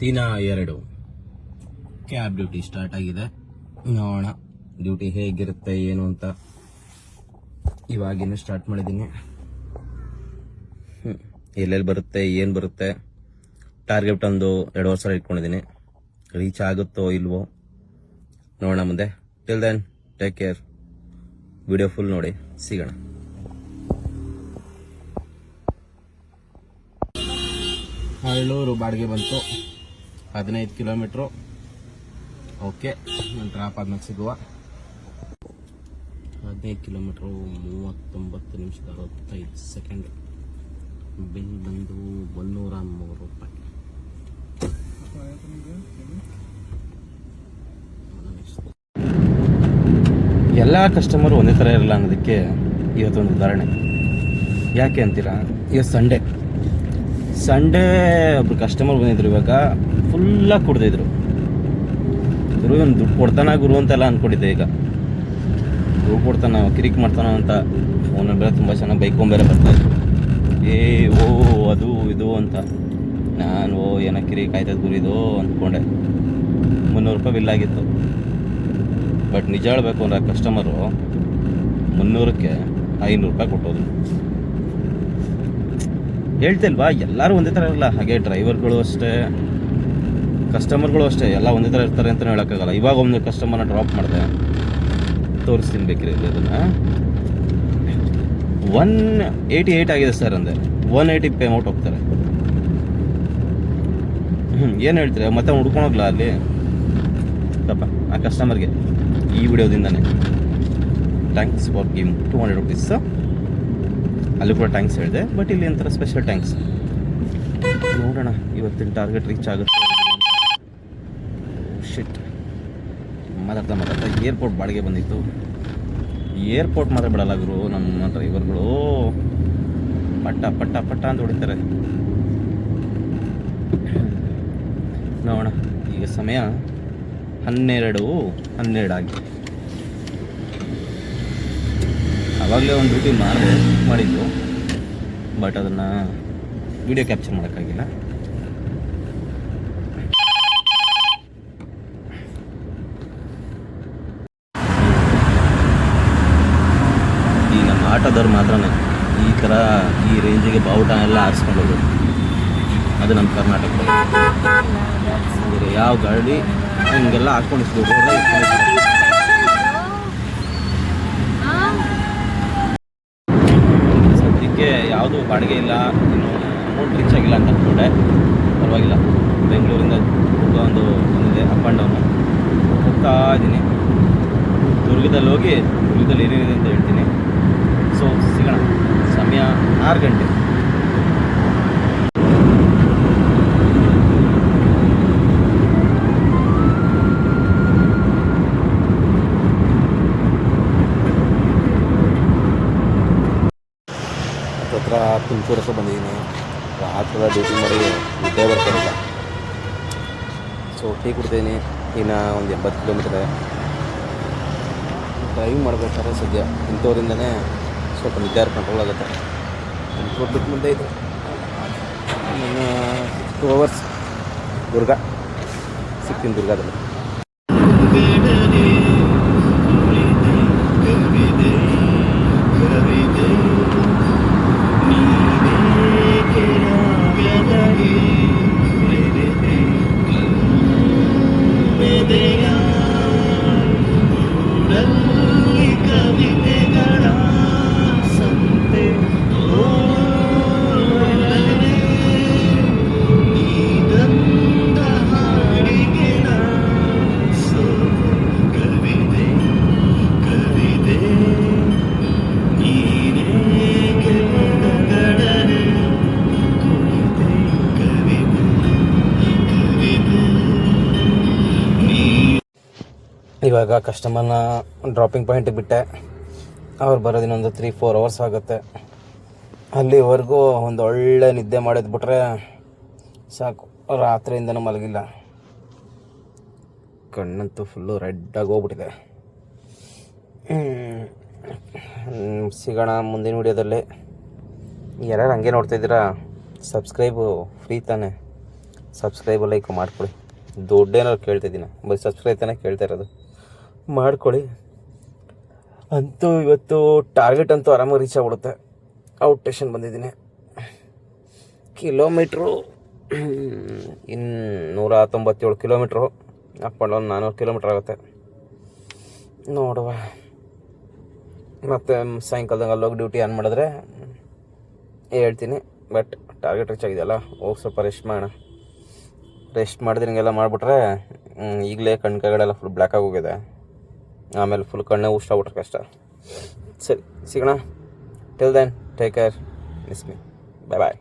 ದಿನ 2 cab duty start ಆಗಿದೆ. ನೋಡೋಣ ಡ್ಯೂಟಿ ಹೇಗಿರುತ್ತೆ ಏನು ಅಂತ. ಇವಾಗಿನ್ನು ಸ್ಟಾರ್ಟ್ ಮಾಡಿದ್ದೀನಿ. ಎಲ್ಲೆಲ್ಲಿ ಬರುತ್ತೆ ಏನು ಬರುತ್ತೆ, ಟಾರ್ಗೆಟ್ ಒಂದು 2 ವರ್ಷ ಇಟ್ಕೊಂಡಿದ್ದೀನಿ. ರೀಚ್ ಆಗುತ್ತೋ ಇಲ್ವೋ ನೋಡೋಣ ಮುಂದೆ. Till then take care. Video full ನೋಡಿ, ಸಿಗೋಣ. ಹಳ್ಳೂರು ಬಾಡಿಗೆ ಬಂತು, 15 ಕಿಲೋಮೀಟ್ರು. ಓಕೆ, ನಾನು ಡ್ರಾಪ್ ಆದ್ಮೇಲೆ ಸಿಗುವ. 15 ಕಿಲೋಮೀಟ್ರು 39 ನಿಮಿಷದ 65 ಸೆಕೆಂಡ್. ಬಿಲ್ ಬಂದು 103 ರೂಪಾಯಿ. ಎಲ್ಲ ಕಸ್ಟಮರು ಒಂದೇ ಥರ ಇರಲ್ಲ ಅನ್ನೋದಕ್ಕೆ ಇವತ್ತೊಂದು ಉದಾಹರಣೆ. ಯಾಕೆ ಅಂತೀರಾ, ಇವತ್ತು ಸಂಡೇ ಒಬ್ರು ಕಸ್ಟಮರ್ ಬಂದಿದ್ರು. ಇವಾಗ ಫುಲ್ಲಾಗಿ ಕುಡ್ದಿದ್ರು. ಗುರು ಒಂದು ದುಡ್ಡು ಕೊಡ್ತಾನ ಗುರು ಅಂತೆಲ್ಲ ಅಂದ್ಕೊಂಡಿದ್ದೆ. ಈಗ ದುಡ್ಡು ಕೊಡ್ತಾನ, ಕಿರಿಕ್ ಮಾಡ್ತಾನ ಅಂತ ಫೋನಲ್ಲಿ ಬೇರೆ ತುಂಬ ಚೆನ್ನಾಗಿ ಬೈಕೊಂಬೇರೆ ಬರ್ತಾಯಿದ್ರು. ಅದು ಇದು ಅಂತ. ನಾನು ಏನೋ ಕಿರಿಕ್ ಆಯ್ತದ ಗುರಿದು ಅಂದ್ಕೊಂಡೆ. 300 ರೂಪಾಯಿ ಬಿಲ್ ಆಗಿತ್ತು. ಬಟ್ ನಿಜ ಹೇಳಬೇಕು ಅಂದ್ರೆ ಕಸ್ಟಮರು 300ಕ್ಕೆ 500 ರೂಪಾಯಿ ಕೊಟ್ಟೋದ್ರು. ಹೇಳ್ತಿಲ್ವಾ, ಎಲ್ಲರೂ ಒಂದೇ ಥರ ಇರಲ್ಲ. ಹಾಗೆ ಡ್ರೈವರ್ಗಳು ಅಷ್ಟೇ, ಕಸ್ಟಮರ್ಗಳು ಅಷ್ಟೇ, ಎಲ್ಲ ಒಂದೇ ಥರ ಇರ್ತಾರೆ ಅಂತಲೇ ಹೇಳೋಕ್ಕಾಗಲ್ಲ. ಇವಾಗ ಒಂದು ಕಸ್ಟಮರ್ನ ಡ್ರಾಪ್ ಮಾಡಿದೆ, ತೋರಿಸ್ತೀನಿ ಬೇಕಿರಿ ಅದನ್ನು. 188 ಆಗಿದೆ ಸರ್ ಅಂದೆ. 180 ಪೇಮೆಂಟ್ ಹೋಗ್ತಾರೆ. ಏನು ಹೇಳ್ತೀರಾ, ಮತ್ತೆ ಹುಡ್ಕೊಳೋಗ್ಲಾ ಅಲ್ಲಿ ಪಾಪ ಆ ಕಸ್ಟಮರ್ಗೆ ಈ ವಿಡಿಯೋದಿಂದನೇ ಥ್ಯಾಂಕ್ಸ್ ಫಾರ್ ಗಿವಿಂಗ್ 200 ರೂಪೀಸ್. ಅಲ್ಲಿ ಕೂಡ ಥ್ಯಾಂಕ್ಸ್ ಹೇಳಿದೆ, ಬಟ್ ಇಲ್ಲಿ ಒಂಥರ ಸ್ಪೆಷಲ್ ಥ್ಯಾಂಕ್ಸ್. ನೋಡೋಣ ಇವತ್ತಿನ ಟಾರ್ಗೆಟ್ ರೀಚ್ ಆಗುತ್ತೆ. ಶಿಟ್, ಮಾತಾಡ್ತಾ ಏರ್ಪೋರ್ಟ್ ಬಾಡಿಗೆ ಬಂದಿತ್ತು. ಏರ್ಪೋರ್ಟ್ ಮಾತ್ರ ಬಿಡಲ್ಲ ಗುರು ನಮ್ಮ ಡ್ರೈವರ್ಗಳು. ಪಟ್ಟ ಅಂತ ಹೊಡಿತಾರೆ. ನೋಡೋಣ, ಈಗ ಸಮಯ 12 ಆಗಿದೆ. ಆವಾಗಲೇ ಒಂದು ಡ್ಯೂಟಿ ಮಾಡಿದ್ದು, ಬಟ್ ಅದನ್ನು ವಿಡಿಯೋ ಕ್ಯಾಪ್ಚರ್ ಮಾಡೋಕ್ಕಾಗಿಲ್ಲ. ಈ ನಮ್ಮ ಆಟೋದವ್ರು ಮಾತ್ರನೇ ಈ ಥರ ಈ ರೇಂಜಿಗೆ ಬಾವುಟ ಎಲ್ಲ ಆರಿಸ್ಕೊಂಡೋದು. ಅದು ನಮ್ಮ ಕರ್ನಾಟಕದಲ್ಲಿ ಯಾವ ಗಾಡಿ ಹಿಂಗೆಲ್ಲ ಹಾಕ್ಕೊಂಡಿಸ್ಬೋದು. ಸದ್ಯಕ್ಕೆ ಯಾವುದು ಬಾಡಿಗೆ ಇಲ್ಲ, ಇನ್ನು ಅಮೌಂಟ್ ರೀಚ್ ಆಗಿಲ್ಲ ಅಂತ ಅಂದ್ಕೊಂಡೆ. ಪರವಾಗಿಲ್ಲ, ಬೆಂಗಳೂರಿಂದ ಒಂದು ಬಂದಿದೆ ಅಪ್ ಆ್ಯಂಡ್ ಡೌನು. ಹೋಗ್ತಾ ಇದ್ದೀನಿ. ದುರ್ಗದಲ್ಲಿ ಹೋಗಿ ದುರ್ಗದಲ್ಲಿ ಏನೇನಿದೆ ಅಂತ ಹೇಳ್ತೀನಿ. ಸೊ ಸಿಗೋಣ. ಸಮಯ 6 ಗಂಟೆ. ಹತ್ರ ತುಮಕೂರು ಹತ್ರ ಬಂದಿದ್ದೀನಿ. ರಾತ್ರಿ ಡ್ಯೂಟಿ ಮಾಡಿ ನಿದ್ದೆ ಬರ್ತಾಯಿಲ್ಲ. ಸೊ ಟೀ ಕುಡ್ತೀನಿ. ಇನ್ನು ಒಂದು 80 ಕಿಲೋಮೀಟರ್ ಡ್ರೈವ್ ಮಾಡಬೇಕಾದ್ರೆ ಸದ್ಯ ಇಂಥವ್ರಿಂದನೇ ಸ್ವಲ್ಪ ನಿದ್ದೆ ಕಂಟ್ರೋಲ್ ಆಗುತ್ತೆ. ತುಮಕೂರು ಬಿಟ್ಟು ಮುಂದೆ ಇದೆ ಇನ್ನು 2 ಅವರ್ಸ್. ದುರ್ಗ ಸಿಗ್ತೀನಿ ದುರ್ಗದಲ್ಲಿ. ಇವಾಗ ಕಸ್ಟಮರ್ನ ಡ್ರಾಪಿಂಗ್ ಪಾಯಿಂಟಿಗೆ ಬಿಟ್ಟೆ. ಅವ್ರು ಬರೋದು ಇನ್ನೊಂದು 3-4 ಅವರ್ಸ್ ಆಗುತ್ತೆ. ಅಲ್ಲಿವರೆಗೂ ಒಂದು ಒಳ್ಳೆ ನಿದ್ದೆ ಮಾಡಿದ್ಬಿಟ್ರೆ ಸಾಕು. ರಾತ್ರಿಯಿಂದನೂ ಮಲಗಿಲ್ಲ. ಕಣ್ಣಂತೂ ಫುಲ್ಲು ರೆಡ್ಡಾಗಿ ಹೋಗ್ಬಿಟ್ಟಿದೆ. ಸಿಗೋಣ ಮುಂದಿನ ವಿಡಿಯೋದಲ್ಲಿ. ಯಾರು ಹಂಗೆ ನೋಡ್ತಾಯಿದ್ದೀರಾ, ಸಬ್ಸ್ಕ್ರೈಬು ಫ್ರೀ ತಾನೆ, ಸಬ್ಸ್ಕ್ರೈಬ್ ಲೈಕ್ ಮಾಡ್ಕೊಳ್ಳಿ. ದುಡ್ಡೇನಾದ್ರು ಕೇಳ್ತಿದ್ದೀನಿ, ಬರೀ ಸಬ್ಸ್ಕ್ರೈಬ್ ತಾನೇ ಕೇಳ್ತಾ ಇರೋದು, ಮಾಡ್ಕೊಳ್ಳಿ. ಅಂತೂ ಇವತ್ತು ಟಾರ್ಗೆಟ್ ಅಂತೂ ಆರಾಮಾಗಿ ರೀಚ್ ಆಗ್ಬಿಡುತ್ತೆ. ಔಟ್ ಸ್ಟೇಷನ್ ಬಂದಿದ್ದೀನಿ. Kilometre 197 kilometre, up and down 400 kilometre ಆಗುತ್ತೆ. ನೋಡುವ, ಮತ್ತು ಸಾಯಂಕಾಲದಂಗೆ ಅಲ್ಲೋಗಿ ಡ್ಯೂಟಿ ಆನ್ ಮಾಡಿದ್ರೆ ಹೇಳ್ತೀನಿ. ಬಟ್ ಟಾರ್ಗೆಟ್ ರೀಚ್ ಆಗಿದೆಯಲ್ಲ, ಹೋಗಿ ಸ್ವಲ್ಪ ರೆಸ್ಟ್ ಮಾಡೋಣ. ರೆಸ್ಟ್ ಮಾಡಿದ್ರೆ ಹಿಂಗೆಲ್ಲ ಮಾಡಿಬಿಟ್ರೆ ಈಗಲೇ ಕಣ್ಕೈಗಳೆಲ್ಲ ಫುಲ್ ಬ್ಲ್ಯಾಕ್ ಆಗೋಗಿದೆ. ಆಮೇಲೆ ಫುಲ್ ಕಣ್ಣೇ ಉಷ್ಟಾಗ್ಬಿಟ್ರೆ ಕಷ್ಟ. ಸರಿ, ಸಿಗೋಣ. Till then take care, miss me, bye ಬಾಯ್.